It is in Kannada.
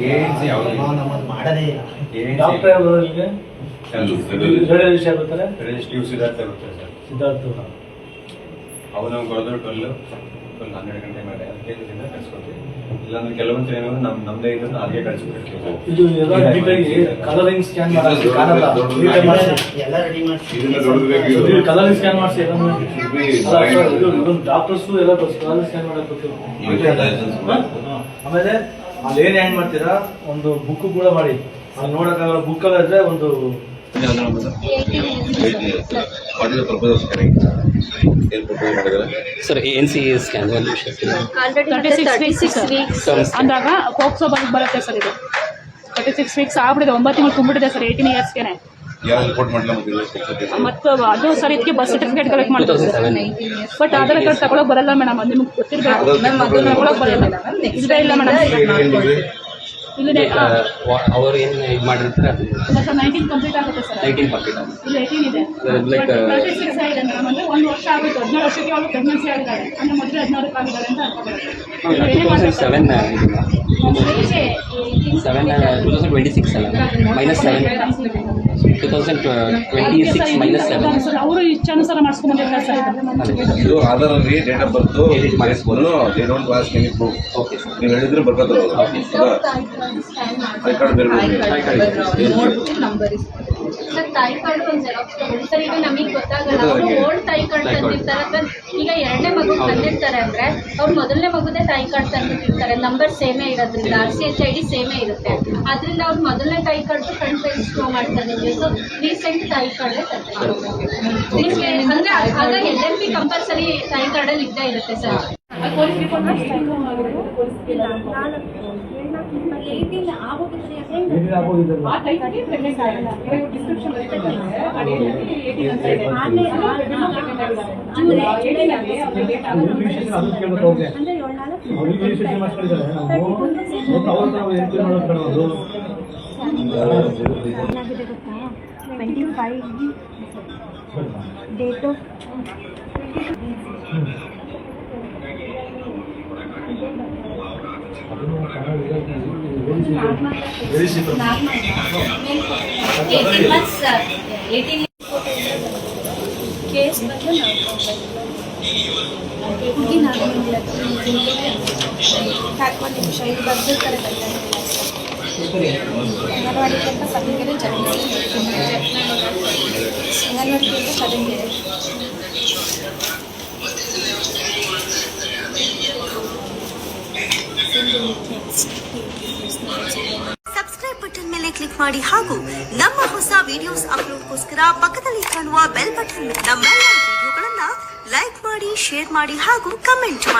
ಏನ್ಸಿ ಯಾವುದು ನಮ್ಮದು ಮಾಡದೇ ಇಲ್ಲ. ಡಾಕ್ಟರ್ ಯಾರು ಇಲ್ಲಿಗೆ ರೇಡಿಯಾಲಜಿಸ್ಟ್ ಯಾರು ಬರ್ತಾರೆ? ಸಿದ್ಧಾರ್ಥ ಬರ್ತಾರೆ ಸರ್. ಸಿದ್ಧಾರ್ಥ ಅವ್ರು ನಮ್ಗೆ ಕೊಡೋದು 12 ಗಂಟೆ ಮೇಲೆ ಅದಕ್ಕೆ ಕಳ್ಸ್ಕೊತೀವಿ. ಇಲ್ಲಾಂದ್ರೆ ಕೆಲವೊಂದು ಏನಾದ್ರು ನಮ್ದೇ ಇದನ್ನು ಹಾಗೆ ಕಳ್ಸ್ಕೊಡ್ತೀವಿ. ಇದು ಎಲ್ಲ ಕಲರಿಂಗ್ ಸ್ಕ್ಯಾನ್ ಮಾಡಿ ಎಲ್ಲ ರೆಡಿ ಮಾಡಿಸಿ ಕಲರಿಂಗ್ ಸ್ಕ್ಯಾನ್ ಮಾಡಿಸಿ ಡಾಕ್ಟರ್ಸ್ ಎಲ್ಲ ಕಲರಿಂಗ್ ಸ್ಕ್ಯಾನ್ ಮಾಡಬೇಕು. ಆಮೇಲೆ ಅಲ್ಲಿ ಏನ್ ಹ್ಯಾಂಡ್ ಮಾಡ್ತೀರಾ, ಒಂದು ಬುಕ್ ಕೂಡ ಮಾಡಿ ಅಲ್ಲಿ ನೋಡಕ್ಕಾಗಲ್ಲ. ಬುಕ್ ಎಲ್ಲ ಇದ್ರೆ ಒಂದು ಸರ್ NC ಸ್ಕ್ಯಾನ್ ಅಂದಾಗ ಪೋಕ್ಸೋ ಬರುತ್ತೆ ಸರ್. ಇದು 36 ವೀಕ್ಸ್ ಆಗ್ಬಿಟ್ಟಿದೆ, 9 ತಿಂಗಳು ತುಂಬಿಟ್ಟಿದೆ ಸರ್ 18 ಇಯರ್ಸ್ಗೆ. ಮತ್ತು ಅದು ಸರ್ ಇದಕ್ಕೆ ಬಸ್ ಸರ್ಟಿಫಿಕೇಟ್ ಕಲೆಕ್ಟ್ ಮಾಡ್ತೀವಿ ಸರ್. ಬಟ್ ಆಧಾರ್ ಕಾರ್ಡ್ ತಗೊಳಕ್ ಬರಲ್ಲ ಮೇಡಮ್, ಅದು ನಿಮ್ಗೆ ಗೊತ್ತಿರಬೇಕು. ತಗೊಳಕ್ ಬರಲ್ಲ ಇಲ್ಲೇ ಇಲ್ಲ ಮೇಡಮ್. ಇಲ್ಲೇ ಅವರು ಏನು ಇದು ಮಾಡಿರ್ತಾರೆ ಸರ್ 19 ಕಂಪ್ಲೀಟ್ ಆಗುತ್ತೆ ಸರ್. 19 ಕಂಪ್ಲೀಟ್ ಆಗುತ್ತೆ. ಇಲ್ಲಿ 18 ಇದೆ. ಲೈಕ್ 36 ಆಗಿದೆ ಮೇಡಮ್. ಅಂದರೆ 1 ವರ್ಷ ಆಗುತ್ತೆ, 17 ವರ್ಷಕ್ಕೆ ಅವರು ಪ್ರೆಗ್ನೆನ್ಸಿ ಆಗಿದ್ದಾರೆ ಅಂದರೆ ಮೊದಲು 16 ಆಗಿದ್ದಾರೆ ಅಂತ ಅನ್ಕೋಬೇಕು. 2026 ಅಲ್ಲ -7 2026 -7 ಅವರು ಇಚ್ಛಾನುಸಾರ ಮಾಡಿಸ್ಕೊಂಡ್ಬಂದಿರ್ತಾರೆ ಸರ್. ಇದು ಆಧಾರಲ್ಲಿ ಡೇಟ್ ಆಫ್ ಬರ್ತ್ ಮಾಡಿಸ್ಬೋದು. They don't ask any proof. Okay sir, ನೀವು ಹೇಳಿದ್ರೆ ಬರ್ಕೋತಾರೆ ಅವರು. ಐ ಕಾರ್ಡ್ ಬೇರೆ ಸರ್ ತಾಯಿ ಕಾರ್ಡ್ ಒಂದು ಜೆರಾಕ್ಸ್ ತಗೊಳ್ಳಿ ಸರ್. ಈಗ ನಮಗೆ ಗೊತ್ತಾಗಲ್ಲ ಅವರು ಓಲ್ಡ್ ತಾಯಿ ಕಾರ್ಡ್ ತಂದಿರ್ತಾರೆ ಅಥವಾ ಈಗ ಎರಡನೇ ಮಗು ತಂದಿರ್ತಾರೆ ಅಂದರೆ ಅವ್ರು ಮೊದಲನೇ ಮಗುದೇ ತಾಯಿ ಕಾರ್ಡ್ ತಂದಿಟ್ಟಿರ್ತಾರೆ. ನಂಬರ್ ಸೇಮೇ ಇರೋದ್ರಿಂದ RCH ID ಸೇಮೇ ಇರುತ್ತೆ. ಅದರಿಂದ ಅವ್ರು ಮೊದಲನೇ ತಾಯಿ ಕಾರ್ಡ್ ಫ್ರಂಟ್ ಪೇಜ್ ಶೋ ಮಾಡ್ತಾರೆ ನಿಮಗೆ. ಸೊ ರೀಸೆಂಟ್ ತಾಯಿ ಕಾರ್ಡೇ ತಂದಿರ್ತಾರೆ ನಿಮಗೆ. ಅಂದರೆ ಆಗ LMP ಕಂಪಲ್ಸರಿ ತಾಯಿ ಕಾರ್ಡಲ್ಲಿ ಇದ್ದೇ ಇರುತ್ತೆ ಸರ್. ಡೇಟ್ ಆಫ್ ಕೇಸ್ ಬಂದು ಹುಡುಗಿ ಒಂದು ನಿಮಿಷ ಇದು ಬರ್ದಿರ್ತಾರೆ ಅಂಗನವಾಡಿ ಅಂತ ಸದಂಗೆರೆ ಅಂಗನವಾಡಿ ಅಂತ ಸದಂಗೆರೆ. ಸಬ್ಸ್ಕ್ರೈಬ್ ಬಟನ್ ಮೇಲೆ ಕ್ಲಿಕ್ ಮಾಡಿ ಹಾಗೂ ನಮ್ಮ ಹೊಸ ವಿಡಿಯೋಸ್ ಅಪ್ಲೋಡ್ಗೋಸ್ಕರ ಪಕ್ಕದಲ್ಲಿ ಕಾಣುವ ಬೆಲ್ ಬಟನ್ ನಮ್ಮೆಲ್ಲ ವಿಡಿಯೋಗಳನ್ನ ಲೈಕ್ ಮಾಡಿ, ಶೇರ್ ಮಾಡಿ ಹಾಗೂ ಕಮೆಂಟ್ ಮಾಡಿ.